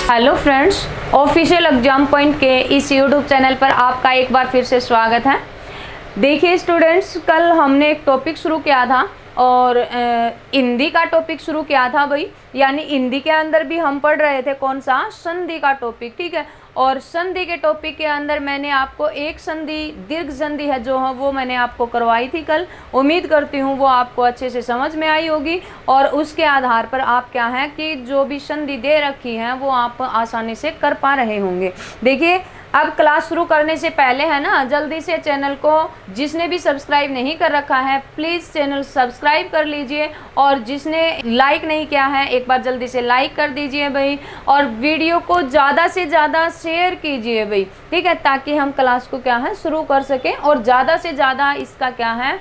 Hello friends, official exam point के इस YouTube channel पर आपका एक बार फिर से स्वागत है। देखिए स्टूडेंट्स, कल हमने एक टॉपिक शुरू किया था और हिंदी का टॉपिक शुरू किया था भाई, यानी हिंदी के अंदर भी हम पढ़ रहे थे कौन सा, संधि का टॉपिक, ठीक है। और संधि के टॉपिक के अंदर मैंने आपको एक संधि, दीर्घ संधि है जो है वो मैंने आपको करवाई थी कल। उम्मीद करती हूँ वो आपको अच्छे से समझ में आई होगी और उसके आधार पर आप क्या है कि जो भी संधि दे रखी है वो आप आसानी से कर पा रहे होंगे। देखिए अब क्लास शुरू करने से पहले है ना, जल्दी से चैनल को जिसने भी सब्सक्राइब नहीं कर रखा है प्लीज़ चैनल सब्सक्राइब कर लीजिए, और जिसने लाइक नहीं किया है एक बार जल्दी से लाइक कर दीजिए भाई, और वीडियो को ज़्यादा से ज़्यादा शेयर कीजिए भाई, ठीक है, ताकि हम क्लास को क्या है शुरू कर सकें और ज़्यादा से ज़्यादा इसका क्या है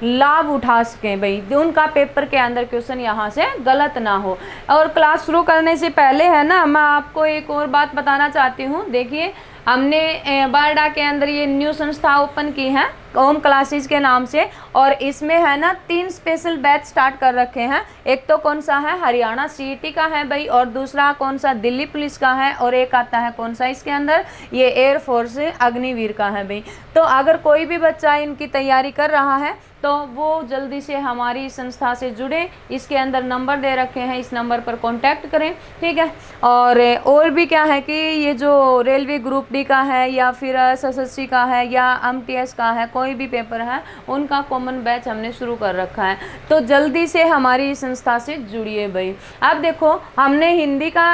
लाभ उठा सकें भाई, उनका पेपर के अंदर क्वेश्चन यहाँ से गलत ना हो। और क्लास शुरू करने से पहले है ना, मैं आपको एक और बात बताना चाहती हूँ। देखिए हमने बारडा के अंदर ये न्यू संस्था ओपन की है होम क्लासेस के नाम से, और इसमें है ना 3 स्पेशल बैच स्टार्ट कर रखे हैं। एक तो कौन सा है, हरियाणा सीईटी का है भाई, और दूसरा कौन सा, दिल्ली पुलिस का है, और एक आता है कौन सा इसके अंदर, ये एयरफोर्स अग्निवीर का है भाई। तो अगर कोई भी बच्चा इनकी तैयारी कर रहा है तो वो जल्दी से हमारी संस्था से जुड़े, इसके अंदर नंबर दे रखे हैं, इस नंबर पर कांटेक्ट करें, ठीक है। और भी क्या है कि ये जो रेलवे ग्रुप डी का है या फिर एसएससी का है या एमटीएस का है, कोई भी पेपर है उनका कॉमन बैच हमने शुरू कर रखा है, तो जल्दी से हमारी संस्था से जुड़िए भाई। अब देखो हमने हिंदी का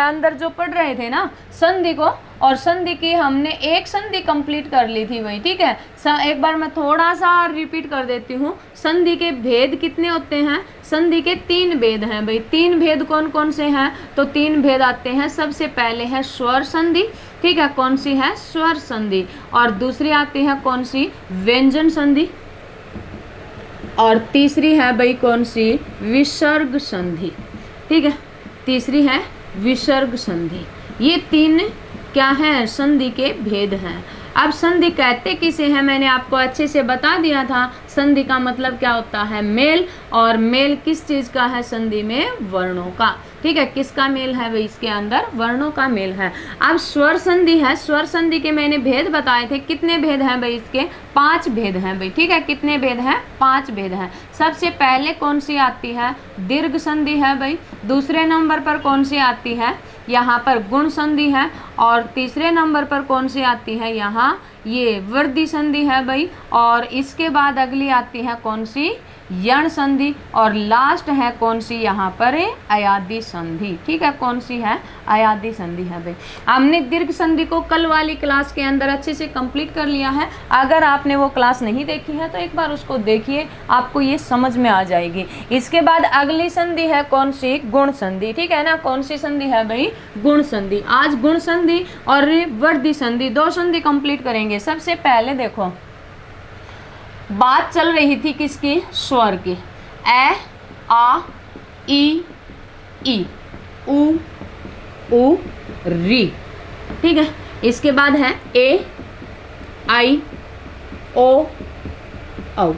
अंदर जो पढ़ रहे थे ना संधि को, और संधि की हमने एक संधि कंप्लीट कर ली थी भाई, ठीक है। एक बार मैं थोड़ा सा रिपीट कर देती हूँ। संधि के भेद कितने होते हैं, संधि के 3 भेद हैं भाई। 3 भेद कौन कौन से हैं, तो 3 भेद आते हैं। सबसे पहले है स्वर संधि, ठीक है, कौन सी है, स्वर संधि। और दूसरी आती है कौन सी, व्यंजन संधि। और तीसरी है भाई कौन सी, विसर्ग संधि, ठीक है, तीसरी है विसर्ग संधि। ये 3 क्या है, संधि के भेद हैं। अब संधि कहते किसे हैं मैंने आपको अच्छे से बता दिया था। संधि का मतलब क्या होता है, मेल, और मेल किस चीज़ का है, संधि में वर्णों का, ठीक है। किसका मेल है भाई, इसके अंदर वर्णों का मेल है। अब स्वर संधि है, स्वर संधि के मैंने भेद बताए थे। कितने भेद हैं भाई इसके, 5 भेद हैं भाई, ठीक है। कितने भेद हैं, 5 भेद हैं। सबसे पहले कौन सी आती है, दीर्घ संधि है भाई। दूसरे नंबर पर कौन सी आती है, यहाँ पर गुण संधि है। और तीसरे नंबर पर कौन सी आती है, यहाँ ये वृद्धि संधि है भाई। और इसके बाद अगली आती है कौन सी, यण संधि। और लास्ट है कौन सी, यहाँ पर अयादी संधि, ठीक है। कौन सी है, अयादी संधि है भाई। हमने दीर्घ संधि को कल वाली क्लास के अंदर अच्छे से कंप्लीट कर लिया है। अगर आपने वो क्लास नहीं देखी है तो एक बार उसको देखिए, आपको ये समझ में आ जाएगी। इसके बाद अगली संधि है कौन सी, गुण संधि, ठीक है ना। कौन सी संधि है भाई, गुण संधि। आज गुण संधि और वृद्धि संधि 2 संधि कंप्लीट करेंगे। सबसे पहले देखो बात चल रही थी किसकी, स्वर की, ए, आ, ई, उ, री, ठीक है। इसके बाद है ए, आई, ओ, औ।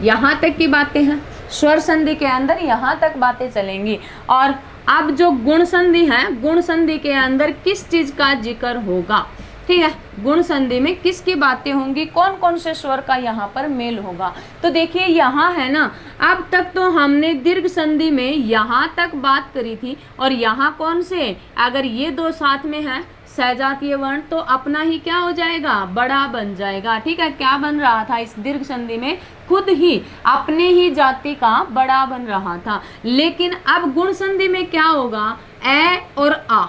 यहाँ तक की बातें हैं स्वर संधि के अंदर, यहाँ तक बातें चलेंगी। और अब जो गुण संधि है, गुण संधि के अंदर किस चीज का जिक्र होगा, ठीक है। गुण संधि में किसकी बातें होंगी, कौन कौन से स्वर का यहाँ पर मेल होगा। तो देखिए यहाँ है ना, अब तक तो हमने दीर्घ संधि में यहाँ तक बात करी थी, और यहाँ कौन से, अगर ये 2 साथ में है सहजातीय वर्ण, तो अपना ही क्या हो जाएगा, बड़ा बन जाएगा, ठीक है। क्या बन रहा था इस दीर्घ संधि में, खुद ही अपने ही जाति का बड़ा बन रहा था। लेकिन अब गुण संधि में क्या होगा, ए और आ,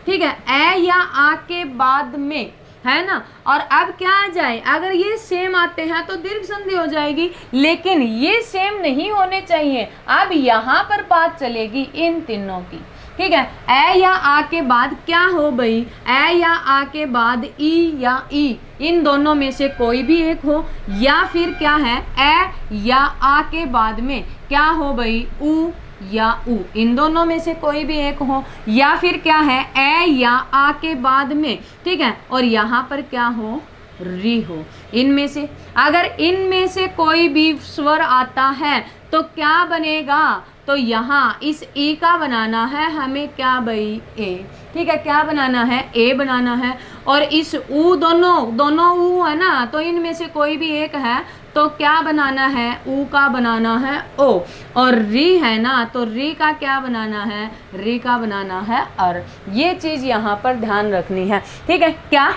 ठीक है, ए या आ के बाद में, है ना। और अब क्या आ जाए, अगर ये सेम आते हैं तो दीर्घ संधि हो जाएगी, लेकिन ये सेम नहीं होने चाहिए। अब यहाँ पर बात चलेगी इन तीनों की, ठीक है। ए या आ के बाद क्या हो भाई, ए या आ के बाद ई या ई, इन दोनों में से कोई भी एक हो, या फिर क्या है, ए या आ के बाद में क्या हो भाई, उ या उ, इन दोनों में से कोई भी एक हो, या फिर क्या है, ए या आ के बाद में, ठीक है, और यहाँ पर क्या हो, री हो। इनमें से अगर इनमें से कोई भी स्वर आता है तो क्या बनेगा, तो यहाँ इस ए का बनाना है हमें क्या भाई, ए। ठीक है, क्या बनाना है, ए बनाना है। और इस ऊ दोनों ऊ है ना, तो इनमें से कोई भी एक है तो क्या बनाना है, ऊ का बनाना है ओ। और री है ना, तो री का क्या बनाना है, री का बनाना है अर। ये चीज यहाँ पर ध्यान रखनी है। ठीक है, क्या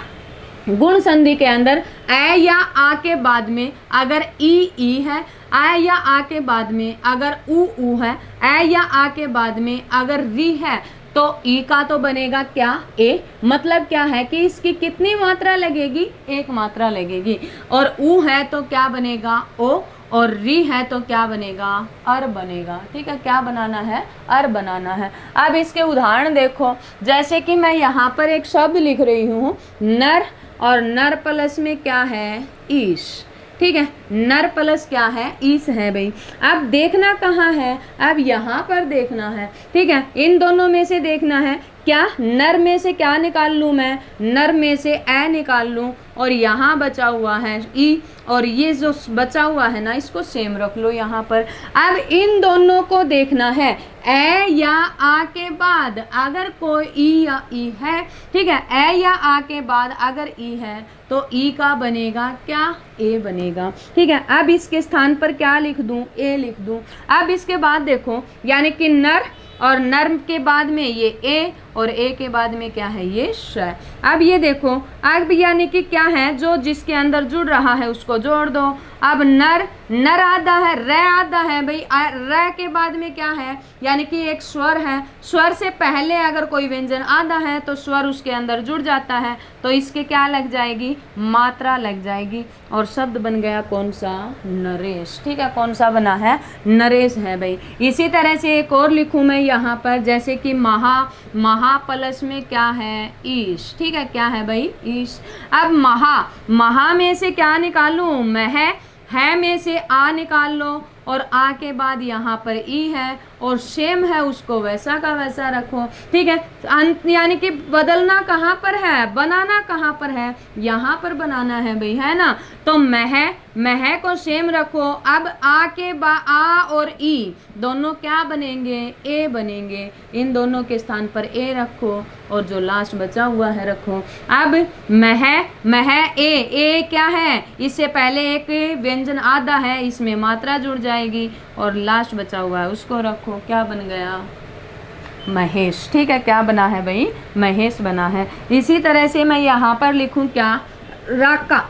गुण संधि के अंदर ए या आ के बाद में अगर ई है, ए या आ के बाद में अगर ऊ है, ए या आ के बाद में अगर री है, तो ई का तो बनेगा क्या, ए। मतलब क्या है कि इसकी कितनी मात्रा लगेगी, एक मात्रा लगेगी। और ऊ है तो क्या बनेगा, ओ। और री है तो क्या बनेगा, अर बनेगा। ठीक है, क्या बनाना है, अर बनाना है। अब इसके उदाहरण देखो, जैसे कि मैं यहाँ पर एक शब्द लिख रही हूँ नर, और नर प्लस में क्या है, ईश। ठीक है, नर प्लस क्या है, ईस है भाई। अब देखना कहाँ है, अब यहाँ पर देखना है। ठीक है, इन दोनों में से देखना है क्या, नर में से क्या निकाल लूँ मैं, नर में से ए निकाल लूँ, और यहाँ बचा हुआ है ई, और ये जो बचा हुआ है ना इसको सेम रख लो यहाँ पर। अब इन दोनों को देखना है, ए या आ के बाद अगर कोई ई या ई है, ठीक है, ए या आ के बाद अगर ई है तो ई का बनेगा क्या, ए बनेगा। ठीक है, अब इसके स्थान पर क्या लिख दूं, ए लिख दूं। अब इसके बाद देखो, यानी कि नर, और नर के बाद में ये ए, और ए के बाद में क्या है, ये श। अब ये देखो, अब यानी कि क्या है, जो जिसके अंदर जुड़ रहा है उसको जोड़ दो। अब नर, नर आधा है, र आधा है भाई, र के बाद में क्या है, यानी कि एक स्वर है। स्वर से पहले अगर कोई व्यंजन आधा है तो स्वर उसके अंदर जुड़ जाता है, तो इसके क्या लग जाएगी, मात्रा लग जाएगी, और शब्द बन गया कौन सा, नरेश। ठीक है, कौन सा बना है, नरेश है भाई। इसी तरह से एक और लिखूं मैं यहाँ पर, जैसे कि महा, महा प्लस में क्या है, ईश। ठीक है, क्या है भाई, ईश। अब महा, महा में से क्या निकालूं, मह, है में से आ निकाल लो, और आ के बाद यहाँ पर ई है, और सेम है उसको वैसा का वैसा रखो। ठीक है, यानी कि बदलना कहाँ पर है, बनाना कहाँ पर है, यहाँ पर बनाना है भाई, है ना। तो मह को सेम रखो। अब आ के बाद आ और ई दोनों क्या बनेंगे, ए बनेंगे। इन दोनों के स्थान पर ए रखो, और जो लास्ट बचा हुआ है रखो। अब मह ए क्या है, इससे पहले एक व्यंजन आधा है, इसमें मात्रा जुड़ जाएगी, और लास्ट बचा हुआ है उसको रखो। क्या बन गया, महेश। ठीक है, क्या बना है भाई, महेश बना है। इसी तरह से मैं यहाँ पर लिखूं क्या, राका।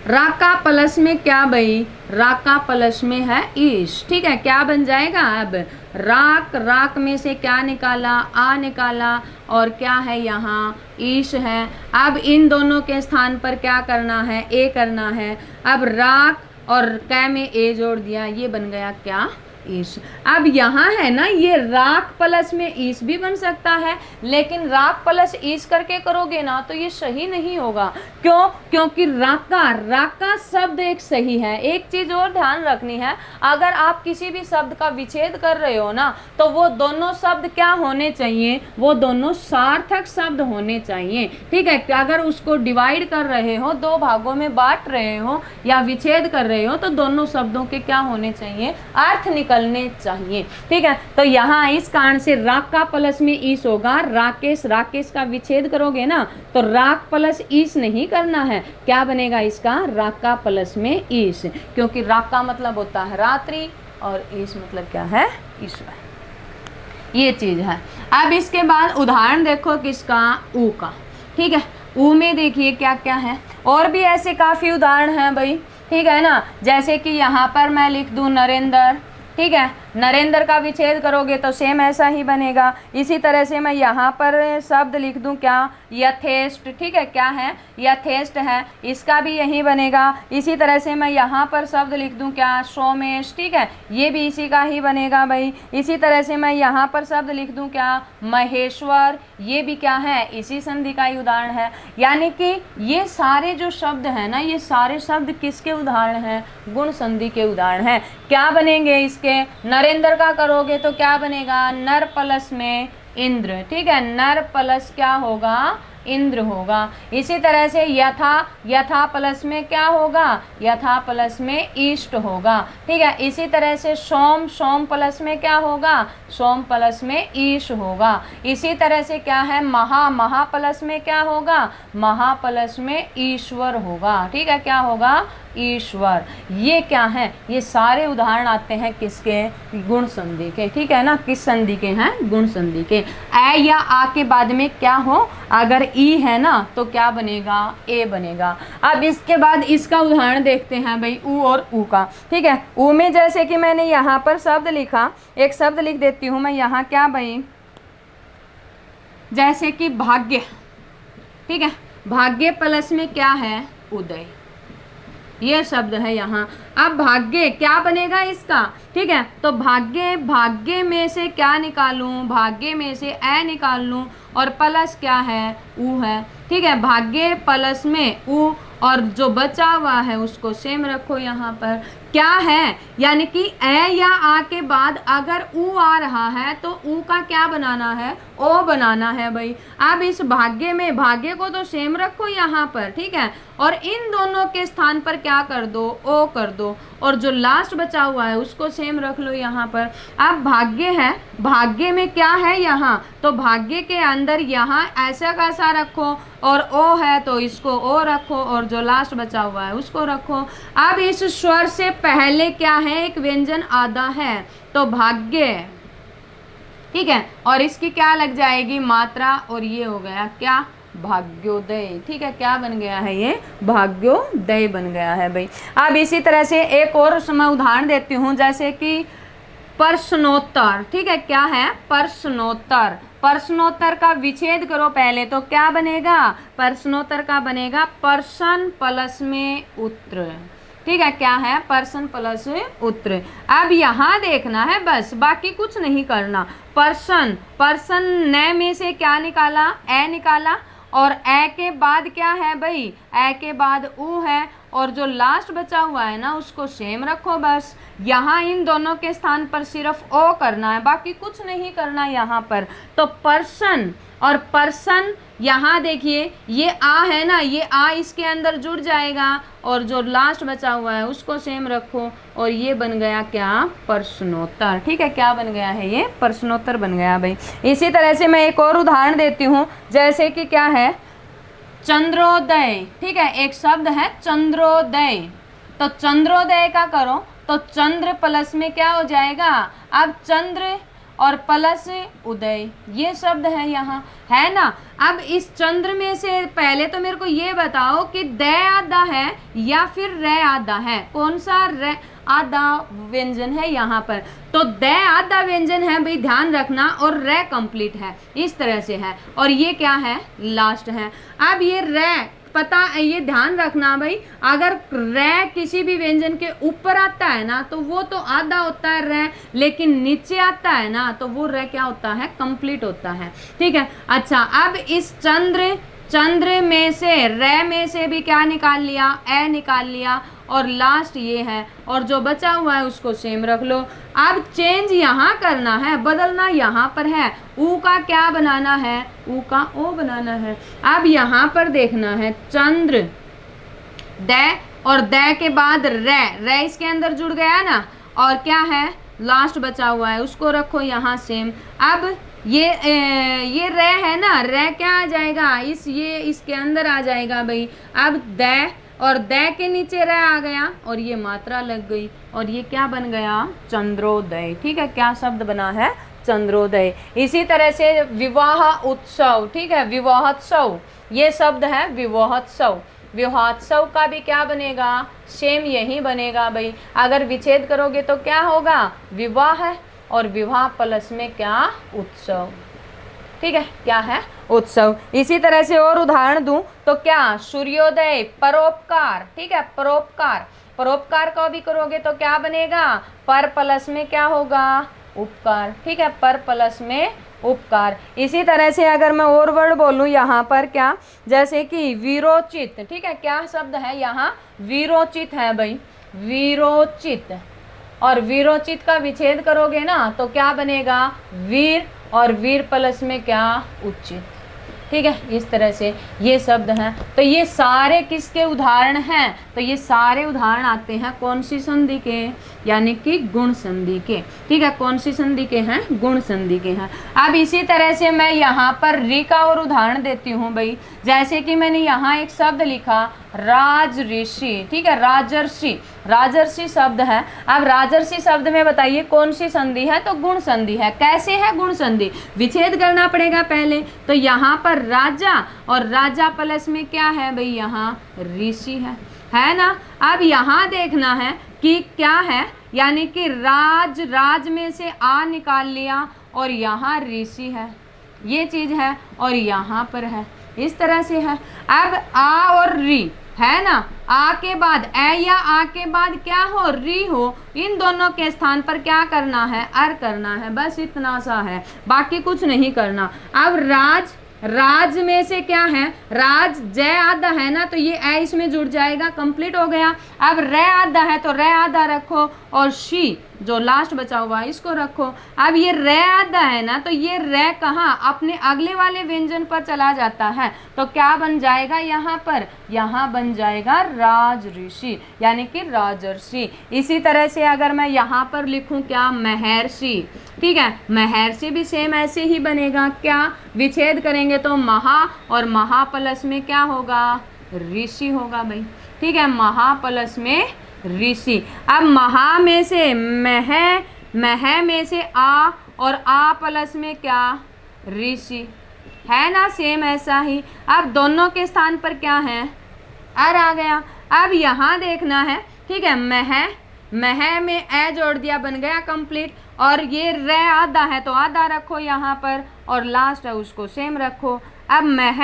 राका प्लस में क्या भाई, राका प्लस में है ईश। ठीक है, क्या बन जाएगा, अब राक, राक में से क्या निकाला, आ निकाला, और क्या है यहाँ, ईश है। अब इन दोनों के स्थान पर क्या करना है, ए करना है। अब राक और कै में ए जोड़ दिया, ये बन गया क्या, ईश। अब यहाँ है ना, ये राक प्लस में ईश भी बन सकता है, लेकिन राक प्लस ईश करके करोगे ना तो ये सही नहीं होगा। क्यों, क्योंकि राका शब्द एक सही है। एक चीज और ध्यान रखनी है, अगर आप किसी भी शब्द का विच्छेद कर रहे हो ना, तो वो दोनों शब्द क्या होने चाहिए, वो दोनों सार्थक शब्द होने चाहिए। ठीक है, अगर उसको डिवाइड कर रहे हो, दो भागों में बांट रहे हो या विच्छेद कर रहे हो, तो दोनों शब्दों के क्या होने चाहिए, अर्थ निकलने चाहिए। ठीक है, तो यहाँ इस कारण से राक का प्लस में ईस होगा। राकेश, राकेश का विच्छेद करोगे ना तो राक प्लस ईस नहीं करना है, क्या बनेगा इसका, राक का प्लस में ईस, क्योंकि राक का मतलब होता है रात्रि, और ईस मतलब क्या है, ईश्वर। ये चीज है। अब इसके बाद उदाहरण देखो किसका, ऊ का। ठीक है, ऊ में देखिए क्या क्या है, और भी ऐसे काफी उदाहरण हैं भाई। ठीक है ना, जैसे कि यहाँ पर मैं लिख दूं नरेंद्र। ठीक है, नरेंद्र का विच्छेद करोगे तो सेम ऐसा ही बनेगा। इसी तरह से मैं यहाँ पर शब्द लिख दूँ क्या, यथेष्ट। ठीक है, क्या है, यथेष्ट है, इसका भी यही बनेगा। इसी तरह से मैं यहाँ पर शब्द लिख दूँ क्या, सोमेश। ठीक है, ये भी इसी का ही बनेगा भाई। इसी तरह से मैं यहाँ पर शब्द लिख दूँ क्या, महेश्वर, ये भी क्या है, इसी संधि का ही उदाहरण है। यानी कि ये सारे जो शब्द हैं ना, ये सारे शब्द किसके उदाहरण हैं, गुण संधि के उदाहरण हैं। क्या बनेंगे इसके, नरेंद्र का करोगे तो क्या बनेगा, नर प्लस में इंद्र। ठीक है, नर प्लस क्या होगा, इंद्र होगा। इसी तरह से यथा, यथा प्लस में क्या होगा, यथा प्लस में इष्ट होगा। ठीक है, इसी तरह से सोम, सोम प्लस में क्या होगा, सोम प्लस में ईश होगा। इसी तरह से क्या है, महा, महा प्लस में क्या होगा, महा प्लस में ईश्वर होगा। ठीक है, क्या होगा, ईश्वर। ये क्या है, ये सारे उदाहरण आते हैं किसके, गुण संधि के। ठीक है ना, किस संधि के हैं, गुण संधि के। ए या आ के बाद में क्या हो, अगर ई है ना तो क्या बनेगा, ए बनेगा। अब इसके बाद इसका उदाहरण देखते हैं भाई, ऊ और ऊ का। ठीक है, ऊ में जैसे कि मैंने यहाँ पर शब्द लिखा, एक शब्द लिख देती हूँ मैं यहाँ, क्या भाई, जैसे कि भाग्य। ठीक है, भाग्य प्लस में क्या है, उदय, ये शब्द है यहाँ। अब भाग्य क्या बनेगा इसका, ठीक है, तो भाग्य, भाग्य में से क्या निकालूं, भाग्य में से ए निकाल लूं और प्लस क्या है, ऊ है। ठीक है, भाग्य प्लस में ऊ और जो बचा हुआ है उसको सेम रखो यहाँ पर। क्या है, यानी कि ए या आ के बाद अगर ऊ आ रहा है तो ऊ का क्या बनाना है, ओ बनाना है भाई। अब इस भाग्य में भाग्य को तो सेम रखो यहाँ पर। ठीक है, और इन दोनों के स्थान पर क्या कर दो, ओ कर दो, और जो लास्ट बचा हुआ है उसको सेम रख लो यहाँ पर। अब भाग्य है, भाग्य में क्या है यहाँ, तो भाग्य के अंदर यहाँ ऐसा कैसा रखो, और ओ है तो इसको ओ रखो, और जो लास्ट बचा हुआ है उसको रखो। अब इस स्वर से पहले क्या है, एक व्यंजन आधा है, तो भाग्य। ठीक है, और इसकी क्या लग जाएगी, मात्रा, और ये हो गया क्या, भाग्योदय। ठीक है, क्या बन गया है, ये भाग्योदय बन गया है भाई। अब इसी तरह से एक और मैं उदाहरण देती हूँ, जैसे कि प्रश्नोत्तर। ठीक है, क्या है, प्रश्नोत्तर। प्रश्नोत्तर का विच्छेद करो पहले, तो क्या बनेगा, प्रश्नोत्तर का बनेगा प्रश्न प्लस में उत्तर। ठीक है, क्या है, प्रश्न प्लस उत्तर। अब यहाँ देखना है बस, बाकी कुछ नहीं करना। प्रश्न, प्रश्न न में से क्या निकाला, ए निकाला, और ए के बाद क्या है भाई, ए के बाद ऊ है, और जो लास्ट बचा हुआ है ना उसको सेम रखो बस। यहाँ इन दोनों के स्थान पर सिर्फ ओ करना है, बाकी कुछ नहीं करना यहाँ पर। तो पर्सन और पर्सन, यहाँ देखिए ये आ है ना, ये आ इसके अंदर जुड़ जाएगा, और जो लास्ट बचा हुआ है उसको सेम रखो, और ये बन गया क्या, प्रश्नोत्तर। ठीक है, क्या बन गया है, ये प्रश्नोत्तर बन गया भाई। इसी तरह से मैं एक और उदाहरण देती हूँ, जैसे कि क्या है, चंद्रोदय। ठीक है, एक शब्द है चंद्रोदय, तो चंद्रोदय का करो तो चंद्र प्लस में क्या हो जाएगा, अब चंद्र और प्लस उदय, ये शब्द है यहाँ, है ना। अब इस चंद्र में से पहले तो मेरे को ये बताओ कि द आधा है या फिर रे आधा है, कौन सा रे आधा व्यंजन है यहाँ पर, तो द आधा व्यंजन है भाई, ध्यान रखना, और रे कंप्लीट है, इस तरह से है, और ये क्या है, लास्ट है। अब ये रे पता, ये ध्यान रखना भाई, अगर रे किसी भी व्यंजन के ऊपर आता है ना तो वो तो आधा होता है रे, लेकिन नीचे आता है ना तो वो रे क्या होता है, कंप्लीट होता है। ठीक है, अच्छा, अब इस चंद्र, चंद्र में से रे में से भी क्या निकाल लिया, ए निकाल लिया, और लास्ट ये है, और जो बचा हुआ है उसको सेम रख लो। अब चेंज यहाँ करना है, बदलना यहाँ पर है, ऊ का क्या बनाना है, ऊ का ओ बनाना है। अब यहाँ पर देखना है चंद्र, द, और द के बाद रे, रे इसके अंदर जुड़ गया ना, और क्या है, लास्ट बचा हुआ है उसको रखो यहाँ सेम। अब ये रे है ना, रे क्या आ जाएगा, ये इसके अंदर आ जाएगा भाई। अब द, और द के नीचे रे आ गया, और ये मात्रा लग गई, और ये क्या बन गया, चंद्रोदय। ठीक है, क्या शब्द बना है, चंद्रोदय। इसी तरह से विवाह उत्सव। ठीक है, विवाहोत्सव, ये शब्द है विवाहोत्सव। विवाहोत्सव का भी क्या बनेगा, सेम यही बनेगा भाई। अगर विच्छेद करोगे तो क्या होगा, विवाह है, और विवाह प्लस में क्या, उत्सव। ठीक है, क्या है, उत्सव। इसी तरह से और उदाहरण दूं तो क्या, सूर्योदय, परोपकार। ठीक है, परोपकार, परोपकार का भी करोगे तो क्या बनेगा, पर प्लस में क्या होगा, उपकार। ठीक है, पर प्लस में उपकार। इसी तरह से अगर मैं और वर्ड बोलूं यहाँ पर, क्या, जैसे कि वीरोचित। ठीक है, क्या शब्द है यहाँ, वीरोचित है भाई, वीरोचित, और वीरोचित का विच्छेद करोगे ना तो क्या बनेगा, वीर, और वीर प्लस में क्या, उचित। ठीक है, इस तरह से ये शब्द हैं। तो ये सारे किसके उदाहरण हैं? तो ये सारे उदाहरण आते हैं कौन सी संधि के? यानी कि गुण संधि के। ठीक है, कौन सी संधि के हैं? गुण संधि के हैं। अब इसी तरह से मैं यहाँ पर री का और उदाहरण देती हूँ भाई। जैसे कि मैंने यहाँ एक शब्द लिखा राज ऋषि, ठीक है, राजर्षि, राजर्षि शब्द है। अब राजर्षि शब्द में बताइए कौन सी संधि है? तो गुण संधि है। कैसे है गुण संधि? विच्छेद करना पड़ेगा पहले। तो यहाँ पर राजा और राजा प्लस में क्या है भाई? यहाँ ऋषि है ना। अब यहाँ देखना है कि क्या है, यानी कि राज में से आ निकाल लिया और यहाँ ऋषि है, ये चीज है, और यहाँ पर है, इस तरह से है। अब आ और री है ना, आ के बाद ए या आ के बाद क्या हो? री हो। इन दोनों के स्थान पर क्या करना है? अर करना है, बस इतना सा है, बाकी कुछ नहीं करना। अब राज में से क्या है? राज जय आधा है ना, तो ये ए इसमें जुड़ जाएगा, कंप्लीट हो गया। अब रे आधा है तो रे आधा रखो, और शी जो लास्ट बचा हुआ है इसको रखो। अब ये रे आधा है ना, तो ये रे कहाँ? अपने अगले वाले व्यंजन पर चला जाता है, तो क्या बन जाएगा यहाँ पर? यहाँ बन जाएगा राज ऋषि, यानी कि राजर्षि। इसी तरह से अगर मैं यहाँ पर लिखूं क्या? महर्षि, ठीक है, महर्षि भी सेम ऐसे ही बनेगा। क्या? विच्छेद करेंगे तो महा और महा प्लस में क्या होगा? ऋषि होगा भाई। ठीक है, महा प्लस में ऋषि। अब महा में से मह में से आ, और आ प्लस में क्या? ऋषि, है ना, सेम ऐसा ही। अब दोनों के स्थान पर क्या है? अर आ गया। अब यहाँ देखना है, ठीक है, मह में ए जोड़ दिया, बन गया कंप्लीट। और ये रे आधा है तो आधा रखो यहाँ पर, और लास्ट है उसको सेम रखो। अब मह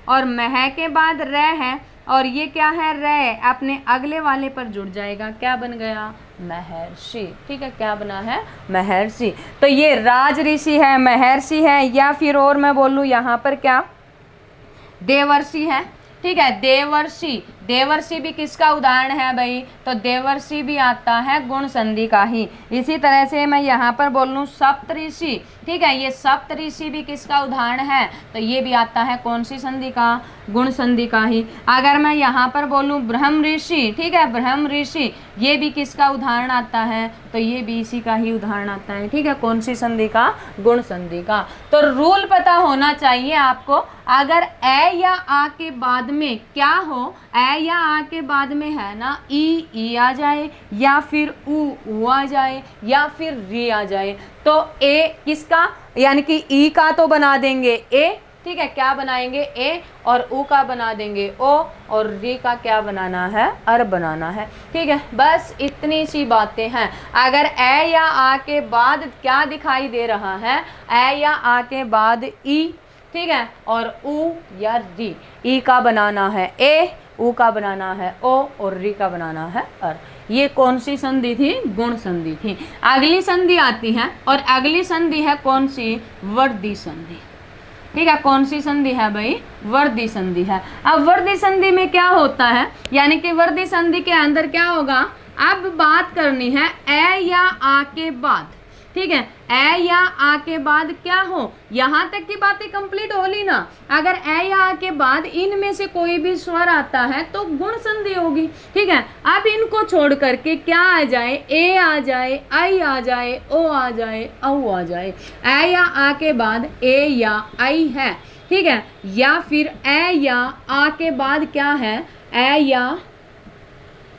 और मह के बाद रे है, और ये क्या है? रे अपने अगले वाले पर जुड़ जाएगा, क्या बन गया? महर्षि। ठीक है, क्या बना है? महर्षि। तो ये राज ऋषि है, महर्षि है, या फिर और मैं बोलूँ यहाँ पर क्या? देवर्षि है। ठीक है, देवर्षि, देवर्षि भी किसका उदाहरण है भाई? तो देवर्षि भी आता है गुण संधि का ही। इसी तरह से मैं यहाँ पर बोल लूँ सप्तऋषि, ठीक है, ये सप्तऋषि भी किसका उदाहरण है? तो ये भी आता है कौन सी संधि का? गुण संधि का ही। अगर मैं यहाँ पर बोलूँ ब्रह्म ऋषि, ठीक है, ब्रह्म ऋषि, ये भी किसका उदाहरण आता है? तो ये भी इसी का ही उदाहरण आता है। ठीक है, कौन सी संधि का? गुण संधि का। तो रूल पता होना चाहिए आपको, अगर ए या आ के बाद में क्या हो? ए या आ के बाद में है ना ई आ जाए, या फिर ऊ आ जाए, या फिर री आ जाए, तो ए किसका? यानी कि ई का तो बना देंगे ए, ठीक है, क्या बनाएंगे? ए, और ऊ का बना देंगे ओ, और री का क्या बनाना है? अर बनाना है। ठीक है, बस इतनी सी बातें हैं। अगर ए या आ के बाद क्या दिखाई दे रहा है? ए या आ के बाद ई, ठीक है, और ऊ या री, ई का बनाना है ए, ऊ का बनाना है ओ, और री का बनाना है अर। ये कौन सी संधि थी? गुण संधि थी। अगली संधि आती है, और अगली संधि है कौन सी? वर्धी संधि। ठीक है, कौन सी संधि है भाई? वर्धी संधि है। अब वर्धी संधि में क्या होता है? यानी कि वर्धी संधि के अंदर क्या होगा? अब बात करनी है ए या आ के बाद, ठीक है, ए या आ के बाद क्या हो? यहाँ तक की बातें कंप्लीट हो ली ना। अगर ए या आ के बाद इनमें से कोई भी स्वर आता है तो गुण संधि होगी। ठीक है, अब इनको छोड़ करके क्या आ जाए? ए आ जाए, आई आ जाए, ओ आ जाए, औ आ जाए। ए या आ के बाद ए या आई है, ठीक है, या फिर ए या आ के बाद क्या है? ए या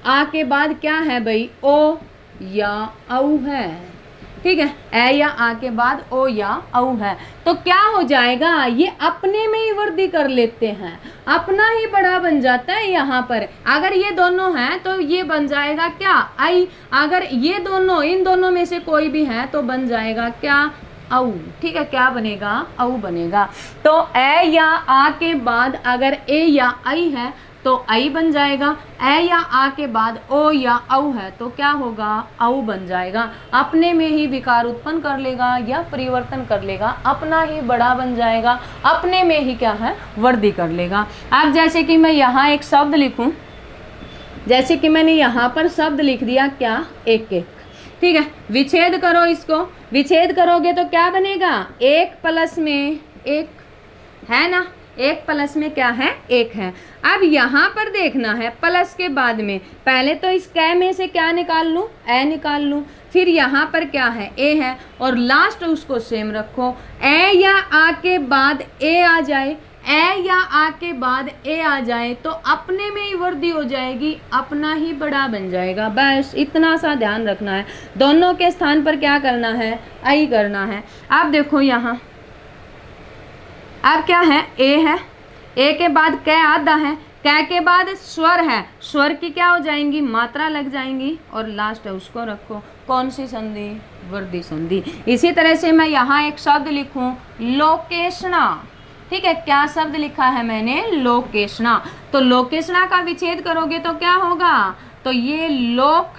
आ के बाद क्या है भाई? ओ या औ है। ठीक है, ए या आ के बाद ओ या औ है, तो क्या हो जाएगा? ये अपने में ही वृद्धि कर लेते हैं, अपना ही बड़ा बन जाता है। यहाँ पर अगर ये दोनों हैं तो ये बन जाएगा क्या? आई। अगर ये दोनों, इन दोनों में से कोई भी है तो बन जाएगा क्या? औ। ठीक है, क्या बनेगा? औ बनेगा। तो ए या आ के बाद अगर ए या आई है तो आई बन जाएगा। ए या आ के बाद ओ या औ है तो क्या होगा? औ बन जाएगा। अपने में ही विकार उत्पन्न कर लेगा या परिवर्तन कर लेगा, अपना ही बड़ा बन जाएगा, अपने में ही क्या है? वृद्धि कर लेगा। अब जैसे कि मैं यहाँ एक शब्द लिखूं, जैसे कि मैंने यहाँ पर शब्द लिख दिया क्या? एक एक। ठीक है, विच्छेद करो इसको। विच्छेद करोगे तो क्या बनेगा? एक प्लस में एक, है ना, एक प्लस में क्या है, एक है। अब यहाँ पर देखना है प्लस के बाद में, पहले तो इस कै में से क्या निकाल लूँ, ए निकाल लूँ, फिर यहाँ पर क्या है, ए है, और लास्ट उसको सेम रखो। ए या आ के बाद ए आ जाए, ए या आ के बाद ए आ जाए तो अपने में ही वृद्धि हो जाएगी, अपना ही बड़ा बन जाएगा। बस इतना सा ध्यान रखना है, दोनों के स्थान पर क्या करना है, आई करना है। आप देखो यहाँ अब क्या है, ए है, ए के बाद कै आधा है, कै के बाद स्वर है, स्वर की क्या हो जाएंगी, मात्रा लग जाएंगी, और लास्ट है उसको रखो। कौन सी संधि, वृद्धि संधि। इसी तरह से मैं यहाँ एक शब्द लिखूं, लोकेशना। ठीक है, क्या शब्द लिखा है मैंने, लोकेशना। तो लोकेशना का विच्छेद करोगे तो क्या होगा, तो ये लोक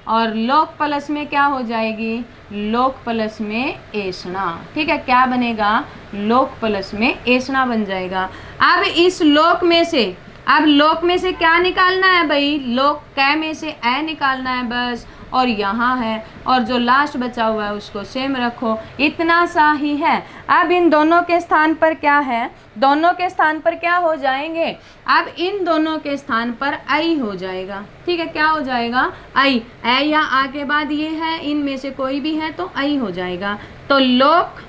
और लोक प्लस में क्या हो जाएगी, लोक प्लस में एषणा। ठीक है, क्या बनेगा, लोक प्लस में एषणा बन जाएगा। अब इस लोक में से, अब लोक में से क्या निकालना है भाई, लोक कै में से ए निकालना है बस, और यहाँ है, और जो लास्ट बचा हुआ है उसको सेम रखो, इतना सा ही है। अब इन दोनों के स्थान पर क्या है, दोनों के स्थान पर क्या हो जाएंगे, अब इन दोनों के स्थान पर आई हो जाएगा। ठीक है, क्या हो जाएगा, आई। ए या आ के बाद ये है, इनमें से कोई भी है तो आई हो जाएगा। तो लोक,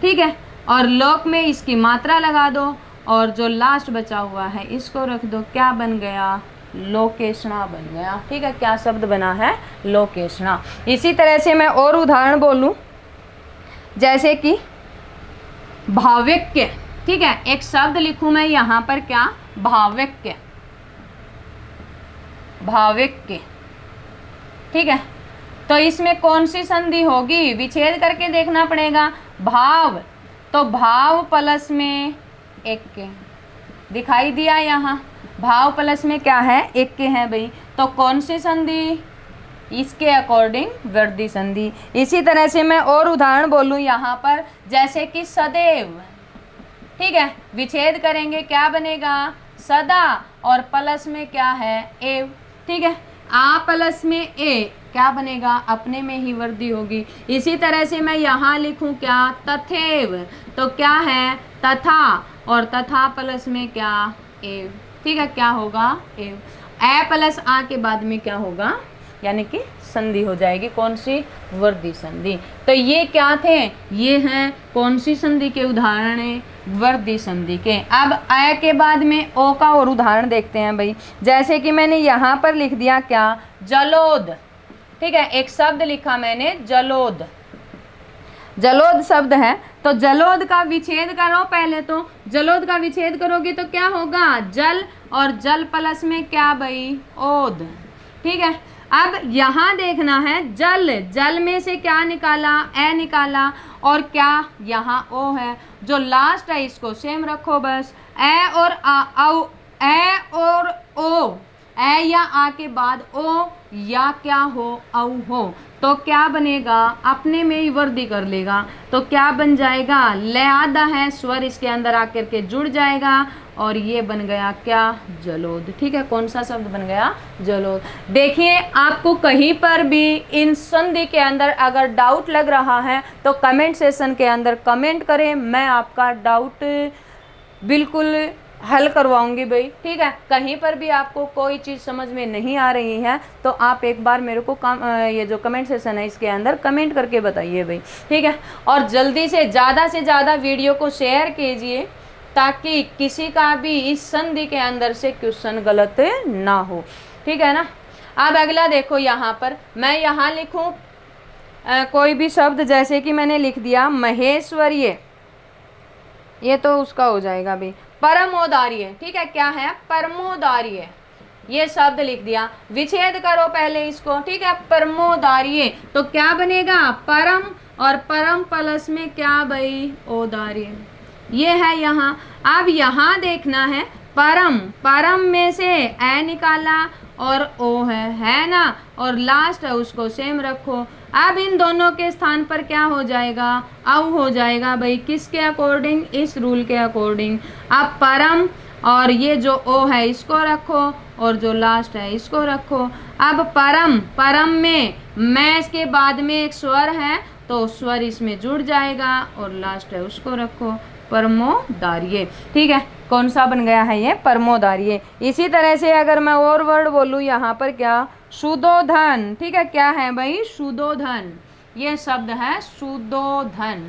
ठीक है, और लोक में इसकी मात्रा लगा दो, और जो लास्ट बचा हुआ है इसको रख दो, क्या बन गया, लोकेशना बन गया। ठीक है, क्या शब्द बना है, लोकेशना। इसी तरह से मैं और उदाहरण बोलूं, जैसे कि भाव्यक्य। ठीक है, एक शब्द लिखूं मैं यहाँ पर, क्या, भाव्यक्य, भाव्यक्य। ठीक है, तो इसमें कौन सी संधि होगी, विच्छेद करके देखना पड़ेगा। भाव, तो भाव प्लस में एक के, दिखाई दिया यहाँ, भाव प्लस में क्या है, एक के है भाई, तो कौन सी संधि, इसके अकॉर्डिंग वृद्धि संधि। इसी तरह से मैं और उदाहरण बोलूं यहाँ पर, जैसे कि सदैव। ठीक है, विच्छेद करेंगे क्या बनेगा, सदा, और प्लस में क्या है, एव। ठीक है, आ प्लस में ए क्या बनेगा, अपने में ही वृद्धि होगी। इसी तरह से मैं यहाँ लिखूं क्या, तथैव, तो क्या है, तथा, और तथा प्लस में क्या, एव। ठीक है, क्या होगा, एव। ए प्लस आ के बाद में क्या होगा, यानी कि संधि हो जाएगी, कौन सी, वृद्धि संधि। तो ये क्या थे, ये हैं कौन सी संधि के उदाहरण है, वृद्धि संधि के। अब ए के बाद में ओ का और उदाहरण देखते हैं भाई, जैसे कि मैंने यहाँ पर लिख दिया क्या, जलोद। ठीक है, एक शब्द लिखा मैंने, जलोद, जलोद शब्द है, तो जलोद का विच्छेद करो पहले। तो जलोद का विच्छेद करोगे तो क्या होगा, जल, और जल प्लस में क्या भाई, ओद। ठीक है, अब यहाँ देखना है, जल, जल में से क्या निकाला, ए निकाला, और क्या यहाँ ओ है, जो लास्ट है इसको सेम रखो बस। ए और आ, औ, ए और ओ, ए या आ के बाद ओ या क्या हो, औ हो, तो क्या बनेगा, अपने में ही वृद्धि कर लेगा, तो क्या बन जाएगा, ले आधा है, स्वर इसके अंदर आकर के जुड़ जाएगा, और ये बन गया क्या, जलोद। ठीक है, कौन सा शब्द बन गया, जलोद। देखिए, आपको कहीं पर भी इन संधि के अंदर अगर डाउट लग रहा है तो कमेंट सेशन के अंदर कमेंट करें, मैं आपका डाउट बिल्कुल हल करवाऊंगी भाई। ठीक है, कहीं पर भी आपको कोई चीज़ समझ में नहीं आ रही है तो आप एक बार मेरे को ये जो कमेंट सेशन है इसके अंदर कमेंट करके बताइए भाई। ठीक है, और जल्दी से ज़्यादा वीडियो को शेयर कीजिए ताकि किसी का भी इस संधि के अंदर से क्वेश्चन गलत ना हो। ठीक है ना। अब अगला देखो, यहाँ पर मैं यहाँ लिखूँ कोई भी शब्द, जैसे कि मैंने लिख दिया महेश्वरीय, ये तो उसका हो जाएगा भाई, परमोदार्य। ठीक है, क्या है, परमोदार्य, ये शब्द लिख दिया, विच्छेद करो पहले इसको। ठीक है, परमोदार्य, तो क्या बनेगा, परम, और परम प्लस में क्या भाई, ओदार्य, ये है यहाँ। अब यहाँ देखना है, परम, परम में से ए निकाला और ओ है ना, और लास्ट है उसको सेम रखो। अब इन दोनों के स्थान पर क्या हो जाएगा, औ हो जाएगा भाई, किसके अकॉर्डिंग, इस रूल के अकॉर्डिंग। अब परम और ये जो ओ है इसको रखो, और जो लास्ट है इसको रखो। अब परम, परम में मैं के बाद में एक स्वर है तो स्वर इसमें जुड़ जाएगा और लास्ट है उसको रखो परमोदार्य। ठीक है, कौन सा बन गया है ये परमोदार्य। इसी तरह से अगर मैं और वर्ड बोलूँ यहाँ पर क्या, सुदोधन। ठीक है, क्या है भाई, सुदोधन। ये शब्द है सुदोधन,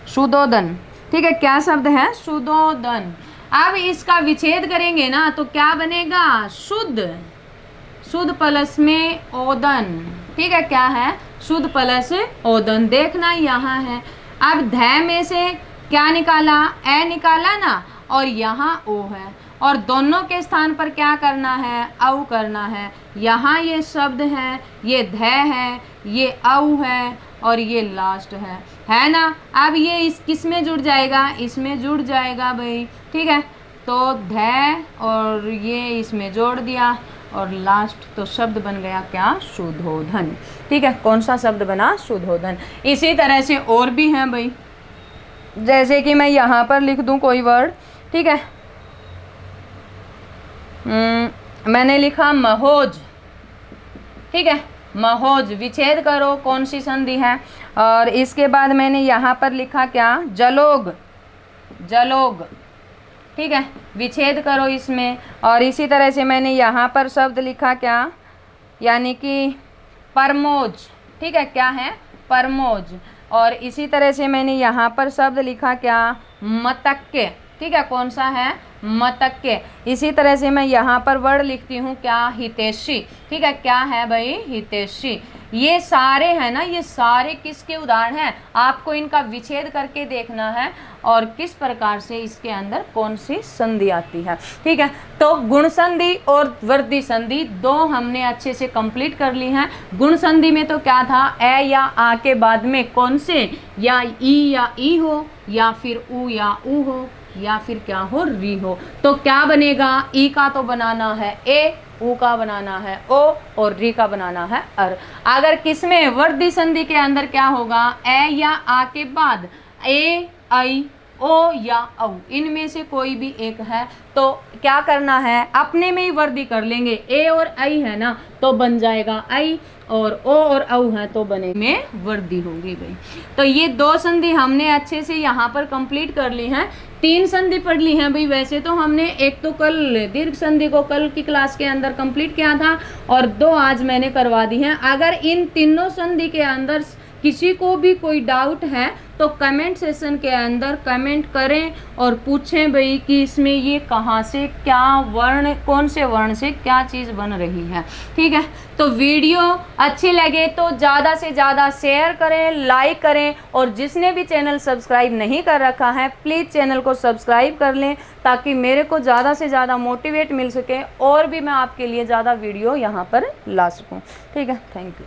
सुदोधन। ठीक है, क्या शब्द है, सुदोधन। अब इसका विच्छेद करेंगे ना तो क्या बनेगा, शुद्ध, शुद्ध प्लस में ओदन। ठीक है, क्या है, शुद्ध प्लस ओदन। देखना यहाँ है, अब ध में से क्या निकाला, ए निकाला ना, और यहाँ ओ है, और दोनों के स्थान पर क्या करना है, औ करना है। यहाँ ये शब्द है, ये ध है, ये औ है, और ये लास्ट है ना। अब ये इस किस में जुड़ जाएगा, इसमें जुड़ जाएगा भाई। ठीक है, तो ध और ये इसमें जोड़ दिया और लास्ट तो शब्द बन गया क्या, सुधोधन। ठीक है, कौन सा शब्द बना, सुधोधन। इसी तरह से और भी हैं भाई, जैसे कि मैं यहाँ पर लिख दूँ कोई वर्ड। ठीक है, मैंने लिखा महोज। ठीक है, महोज, विच्छेद करो कौन सी संधि है। और इसके बाद मैंने यहाँ पर लिखा क्या, जलोग, जलोग। ठीक है, विच्छेद करो इसमें। और इसी तरह से मैंने यहाँ पर शब्द लिखा क्या, यानी कि परमोज। ठीक है, क्या है, परमोज। और इसी तरह से मैंने यहाँ पर शब्द लिखा क्या, मतक्के। ठीक है, कौन सा है, मतक्के। इसी तरह से मैं यहाँ पर वर्ड लिखती हूँ क्या, हितैषी। ठीक है, क्या है भाई, हितैषी। ये सारे हैं ना, ये सारे किसके उदाहरण हैं, आपको इनका विच्छेद करके देखना है और किस प्रकार से इसके अंदर कौन सी संधि आती है। ठीक है, तो गुण संधि और वृद्धि संधि दो हमने अच्छे से कंप्लीट कर ली हैं। गुण संधि में तो क्या था, ए या आ के बाद में कौन से, या ई हो, या फिर ऊ या ऊ हो, या फिर क्या हो, री हो। तो क्या बनेगा, ई का तो बनाना है ए, ऊ का बनाना है ओ, और री का बनाना है अर। अगर किसमें, वृद्धि संधि के अंदर क्या होगा, ए या आ के बाद ए, आई, ओ या औ, इनमें से कोई भी एक है तो क्या करना है, अपने में ही वृद्धि कर लेंगे। ए और आई है ना तो बन जाएगा आई, और ओ और औ है तो बने में वृद्धि होगी भाई। तो ये दो संधि हमने अच्छे से यहाँ पर कंप्लीट कर ली हैं। 3 संधि पढ़ ली हैं भाई। वैसे तो हमने एक तो कल दीर्घ संधि को कल की क्लास के अंदर कंप्लीट किया था और 2 आज मैंने करवा दी हैं। अगर इन तीनों संधि के अंदर किसी को भी कोई डाउट है तो कमेंट सेशन के अंदर कमेंट करें और पूछें भाई कि इसमें ये कहाँ से क्या वर्ण, कौन से वर्ण से क्या चीज़ बन रही है। ठीक है, तो वीडियो अच्छी लगे तो ज़्यादा से ज़्यादा शेयर करें, लाइक करें, और जिसने भी चैनल सब्सक्राइब नहीं कर रखा है प्लीज़ चैनल को सब्सक्राइब कर लें ताकि मेरे को ज़्यादा से ज़्यादा मोटिवेट मिल सके और भी मैं आपके लिए ज़्यादा वीडियो यहाँ पर ला सकूँ। ठीक है, थैंक यू।